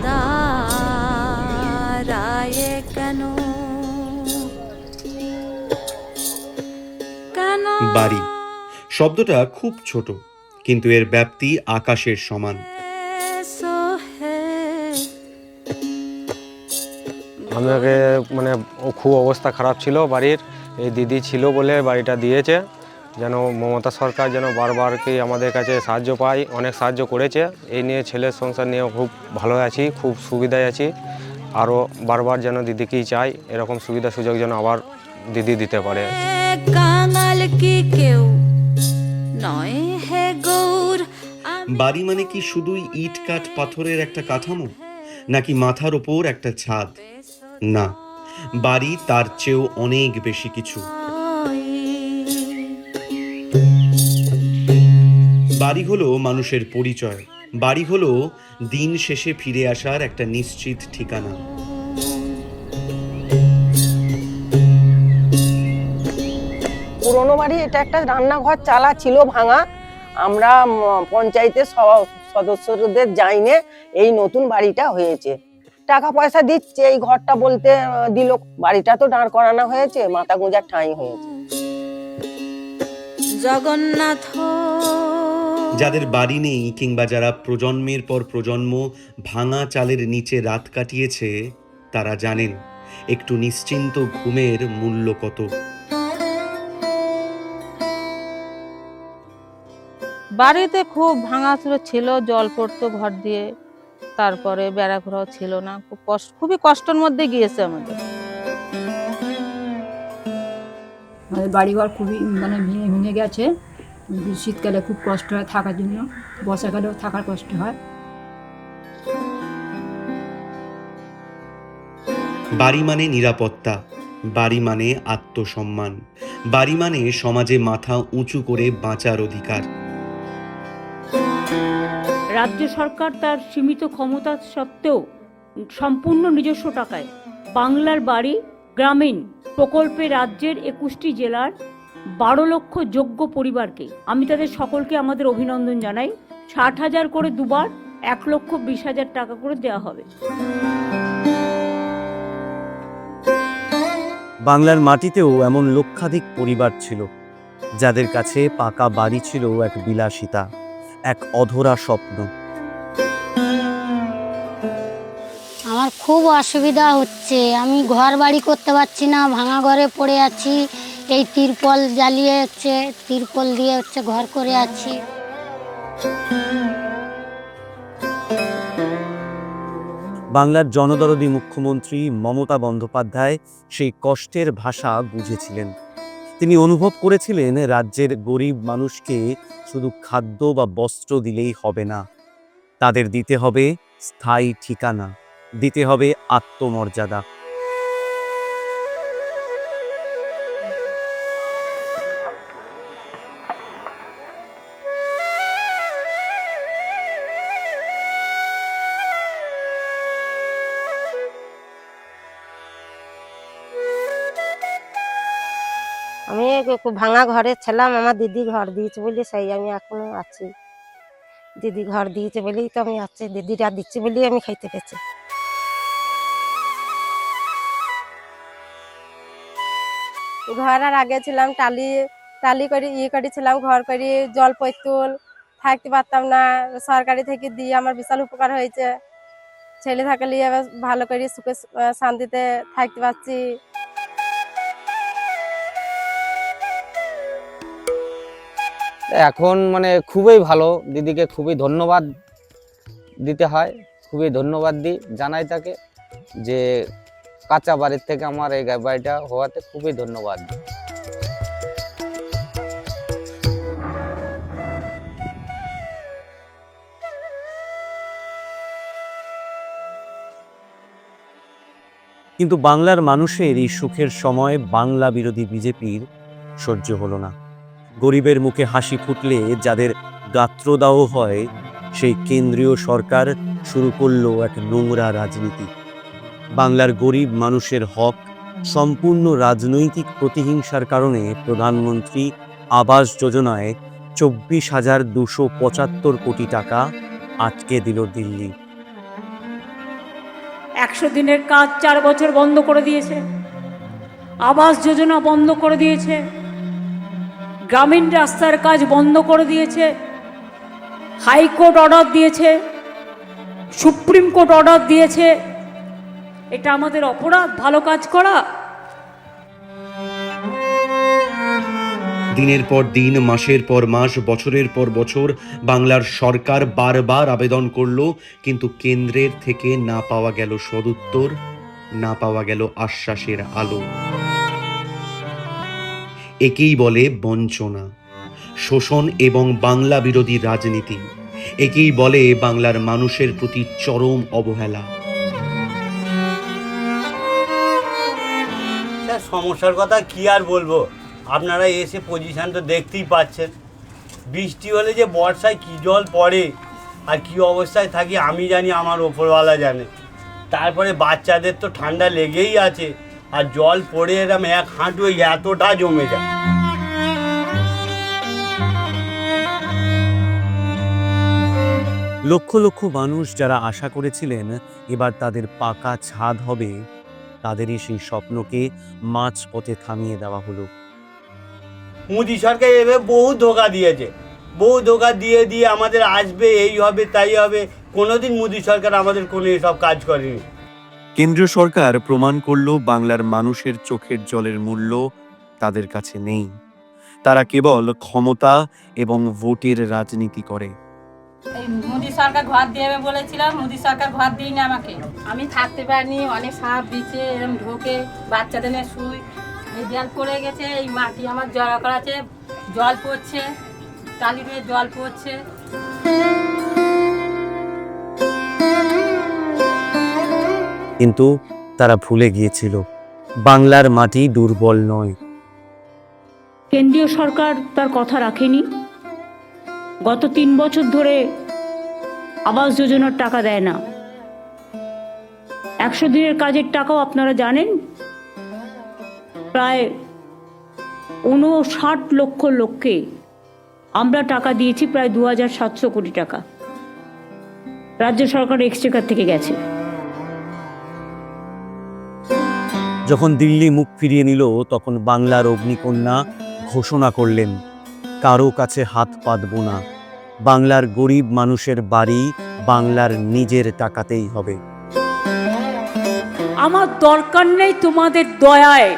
দাঁড়ায় কেন কেন বাড়ি শব্দটা খুব ছোট, কিন্তু এর ব্যাপ্তি আকাশের সমান। সোহে আমাকে মানে খুব অবস্থা খারাপ ছিল বাড়ির। এই দিদি ছিল বলে বাড়িটা দিয়েছে। যেন মমতা সরকার যেন বারবারকে আমাদের কাছে সাহায্য পাই, অনেক সাহায্য করেছে। এই নিয়ে ছেলের সংসার নিয়ে খুব ভালো আছি, খুব সুবিধায় আছি। আরও বারবার যেন দিদিকেই চাই, এরকম সুবিধা সুযোগ যেন আবার দিদি দিতে পারে। কাঙাল কি কেউ নয় হে গৌর। বাড়ি মানে কি শুধুই ইট কাঠ পাথরের একটা কাঠামো, নাকি মাথার ওপর একটা ছাদ? না, বাড়ি তার চেয়েও অনেক বেশি কিছু। বাড়ি হলো মানুষের পরিচয়। বাড়ি হলো দিন শেষে ফিরে আসার একটা নিশ্চিত ঠিকানা। পুরনো বাড়ি, এটা একটা রান্নাঘর চালা ছিল ভাঙা। আমরা পঞ্চায়েতের সদস্যদের জানিয়ে এই নতুন বাড়িটা হয়েছে। টাকা পয়সা দিচ্ছে এই ঘরটা বলতে দিল, বাড়িটা তো দাঁড় করানো হয়েছে, মাথা গোঁজার ঠাঁই হয়েছে। জগন্নাথ যাদের বাড়ি নেই কিংবা যারা প্রজন্মের পর প্রজন্ম ভাঙা চালের নিচে রাত কাটিয়েছে, তারা জানেন একটু নিশ্চিন্ত ঘুমের মূল্য কত। বাড়িতে খুব ভাঙাচুরো ছিল, জল পড়তো ঘর দিয়ে, তারপরে বেড়াঘোরাও ছিল না, খুবই কষ্টের মধ্যে গিয়েছে আমাদের। আমাদের বাড়িঘর খুবই মানে ভেঙে ভেঙে গেছে। শীতকালে খুব কষ্ট হয় থাকার জন্য, বর্ষাকালেও থাকার কষ্ট হয়। বাড়ি মানে নিরাপত্তা, বাড়ি মানে আত্মসম্মান, বাড়ি মানে সমাজে মাথা উঁচু করে বাঁচার অধিকার। রাজ্য সরকার তার সীমিত ক্ষমতা সত্ত্বেও সম্পূর্ণ নিজস্ব টাকায় বাংলার বাড়ি গ্রামীণ প্রকল্পে রাজ্যের 21টি জেলার 12 লক্ষ যোগ্য পরিবারকে আমি তাদের সকলকে আমাদের অভিনন্দন জানাই। 60,000 করে দুবার 1,20,000 টাকা করে দেওয়া হবে। বাংলার মাটিতেও এমন লক্ষাধিক পরিবার ছিল যাদের কাছে পাকা বাড়ি ছিল এক বিলাসিতা, এক অধরা স্বপ্ন। আমার খুব অসুবিধা হচ্ছে, আমি ঘর বাড়ি করতে পারছি না, ভাঙা ঘরে পড়ে আছি। এই তিরপল জ্বালিয়ে তিরপল দিয়ে ঘর করে আছি। বাংলার জনদরদী মুখ্যমন্ত্রী মমতা বন্দ্যোপাধ্যায় সেই কষ্টের ভাষা বুঝেছিলেন। তিনি অনুভব করেছিলেন রাজ্যের গরিব মানুষকে শুধু খাদ্য বা বস্ত্র দিলেই হবে না, তাদের দিতে হবে স্থায়ী ঠিকানা, দিতে হবে আত্মমর্যাদা। আমি ভাঙা ঘরে ছিলাম, আমার দিদি ঘর দিয়েছে বলে সেই আমি এখনো আছি। দিদি ঘর দিয়েছে বলেই তো আমি আছি, দিদিরা দিচ্ছে বলেই আমি খাইতে পেয়েছি। ঘর আর আগে ছিলাম টালি টালি করে করেছিলাম, ঘর করে জল পৈতুল থাকতে পারতাম না। সরকারি থেকে দিয়ে আমার বিশাল উপকার হয়েছে। ছেলে থাকলে ভালো করে সুখে শান্তিতে থাকতে পারছি। এখন মানে খুবই ভালো, দিদিকে খুবই ধন্যবাদ দিতে হয়, খুবই ধন্যবাদ দিই, জানাই তাকে যে কাঁচা বাড়ির থেকে আমার এই বাড়িটা হওয়াতে খুবই ধন্যবাদ। কিন্তু বাংলার মানুষের এই সুখের সময় বাংলা বিরোধী বিজেপির সহ্য হলো না। গরিবের মুখে হাসি ফুটলে যাদের গাত্রদাহ হয়, সেই কেন্দ্রীয় সরকার শুরু করলো এক নোংরা রাজনীতি। বাংলার গরিব মানুষের হক সম্পূর্ণ রাজনৈতিক প্রতিহিংসার কারণে প্রধানমন্ত্রী আবাস যোজনায় 24,275 কোটি টাকা আটকে দিল দিল্লি। 100 দিনের কাজ 4 বছর বন্ধ করে দিয়েছে, আবাস যোজনা বন্ধ করে দিয়েছে, গ্রামীণ রাস্তার কাজ বন্ধ করে দিয়েছে, হাইকোর্ট অর্ডার দিয়েছে, সুপ্রিম কোর্ট অর্ডার দিয়েছে। এটা আমাদের অপরাধ ভালো কাজ করা? দিনের পর দিন, মাসের পর মাস, বছরের পর বছর বাংলার সরকার বারবার আবেদন করল, কিন্তু কেন্দ্রের থেকে না পাওয়া গেল সদুত্তর, না পাওয়া গেল আশ্বাসের আলো। একেই বলে বঞ্চনা, শোষণ এবং বাংলা বিরোধী রাজনীতি। একেই বলে বাংলার মানুষের প্রতি চরম অবহেলা। সমস্যার কথা কি আর বলবো, আপনারা এসে পজিশন তো দেখতেই পাচ্ছেন। বৃষ্টি হলে যে বর্ষায় কি জল পড়ে আর কি অবস্থায় থাকি আমি জানি, আমার ওপরওয়ালা জানে। তারপরে বাচ্চাদের তো ঠান্ডা লেগেই আছে, আর জল পড়ে এরম 1 হাঁটু এতটা জমে যায়। লক্ষ লক্ষ মানুষ যারা আশা করেছিলেন এবার তাদের পাকা ছাদ হবে, তাদেরই সেই স্বপ্নকে মাঝপথে থামিয়ে দেওয়া হলো। মোদি সরকার এভাবে বহু ধোঁকা দিয়েছে, বহু ধোঁকা দিয়ে দিয়ে আমাদের আসবে, এই হবে তাই হবে। কোনোদিন মোদি সরকার আমাদের কোনো এসব কাজ করেনি। কেন্দ্রীয় সরকার প্রমাণ করলো বাংলার মানুষের চোখের জলের মূল্য তাদের কাছে নেই। তারা কেবল ক্ষমতা এবং ভোটের রাজনীতি করে। এই মোদি সরকার ঘর দেবে বলেছিলাম, মোদি সরকার ঘর দিইনি আমাকে। আমি থাকতে পারিনি, অনেক সাপ বিছে এরকম ঢোকে, বাচ্চাদের নিয়ে শুই। এই দেয়াল পড়ে গেছে, এই মাটি আমার জড়া করা আছে, জল পড়ছে, টালির জল পড়ছে। কিন্তু তারা ভুলে গিয়েছিল বাংলার মাটি দুর্বল নয়। কেন্দ্রীয় সরকার তার কথা রাখেনি। গত 3 বছর ধরে আবাস যোজনার টাকা দেয় না। 100 দিনের কাজের টাকাও আপনারা জানেন, প্রায় 59 লক্ষ লোককে আমরা টাকা দিয়েছি, প্রায় 2700 কোটি টাকা রাজ্য সরকার এক্সচেকার থেকে গেছে। যখন দিল্লি মুখ ফিরিয়ে নিল, তখন বাংলার অগ্নিকন্যা ঘোষণা করলেন, কারো কাছে হাত পাতব না, বাংলার গরিব মানুষের বাড়ি বাংলার নিজের টাকাতেই হবে। আমার দরকার নেই তোমাদের দয়ায়,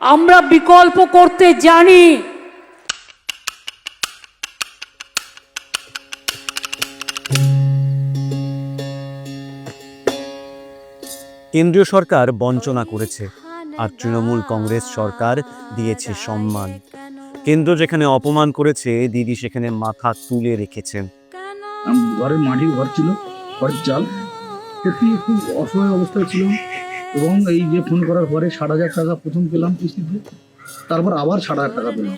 আমরা বিকল্প করতে জানি। কেন্দ্রীয় সরকার বঞ্চনা করেছে, আর তৃণমূল কংগ্রেস সরকার দিয়েছে সম্মান। কেন্দ্র যেখানে অপমান করেছে, দিদি সেখানে মাথা তুলে রেখেছেন। ঘরের মাটির ঘর ছিল, ঘরের চাল, সত্যি খুব অসহায় অবস্থায় ছিল। এবং এই যে ফোন করার পরে 60,000 টাকা প্রথম পেলাম কিস্তিতে, তারপর আবার 60,000 টাকা পেলাম।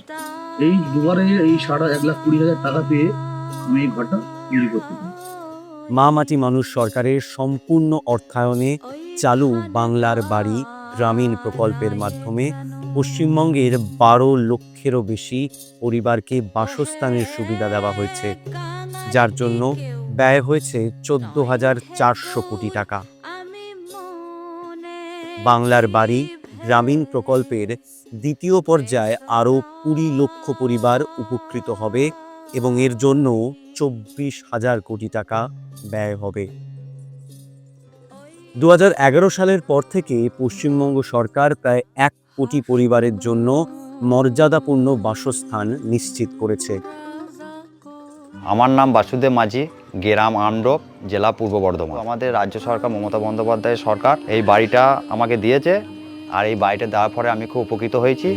এই দুবারে এই 1,20,000 টাকা পেয়ে আমি এই ঘরটা তৈরি করতে পারি। মা মাটি মানুষ সরকারের সম্পূর্ণ অর্থায়নে চালু বাংলার বাড়ি গ্রামীণ প্রকল্পের মাধ্যমে পশ্চিমবঙ্গের 12 লক্ষেরও বেশি পরিবারকে বাসস্থানের সুবিধা দেওয়া হয়েছে, যার জন্য ব্যয় হয়েছে 14,400 কোটি টাকা। বাংলার বাড়ি গ্রামীণ প্রকল্পের দ্বিতীয় পর্যায়ে আরও 20 লক্ষ পরিবার উপকৃত হবে এবং এর জন্য 24,000 কোটি টাকা ব্যয় হবে। 2011 সালের পর থেকে পশ্চিমবঙ্গ সরকার প্রায় 1 কোটি পরিবারের জন্য মর্যাদাপূর্ণ বাসস্থান নিশ্চিত করেছে। আমার নাম বাসুদেব মাঝি, গ্রাম আমডোপ, জেলা পূর্ব বর্ধমান। আমাদের রাজ্য সরকার মমতা বন্দ্যোপাধ্যায়ের সরকার এই বাড়িটা আমাকে দিয়েছে, আর এই বাড়িটা দেওয়ার পরে আমি খুব উপকৃত হয়েছি।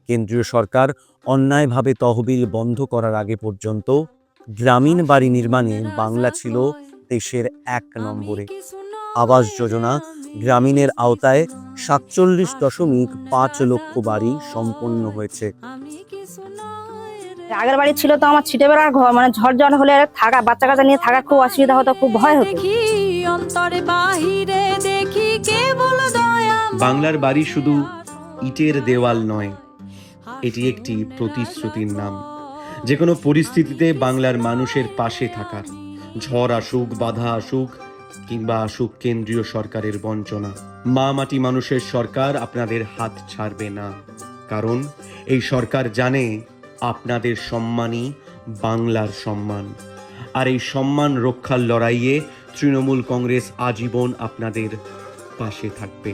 কেন্দ্রীয় সরকার অন্যায়ভাবে তহবিল বন্ধ করার আগে পর্যন্ত গ্রামীণ বাড়ি নির্মাণে বাংলা ছিল দেশের 1 নম্বরে। আবাস যোজনা গ্রামীণের আওতায় 47.5 লক্ষ বাড়ি সম্পন্ন হয়েছে। আগের বাড়ি ছিল তো আমার ছিটে বেড়ার ঘর, মানে ঝড় জল হলে থাকা, বাচ্চা কাচ্চা নিয়ে থাকা খুব অসুবিধা হতো, খুব ভয় হতো। বাংলার বাড়ি শুধু ইটের দেওয়াল নয়, এটি একটি প্রতিশ্রুতির নাম, যে কোনো পরিস্থিতিতে বাংলার মানুষের পাশে থাকার। ঝড় আসুক, বাধা আসুক, কিংবা আসুক কেন্দ্রীয় সরকারের বঞ্চনা, মা মাটি মানুষের সরকার আপনাদের হাত ছাড়বে না। কারণ এই সরকার জানে আপনাদের সম্মানই বাংলার সম্মান, আর এই সম্মান রক্ষার লড়াইয়ে তৃণমূল কংগ্রেস আজীবন আপনাদের পাশে থাকবে।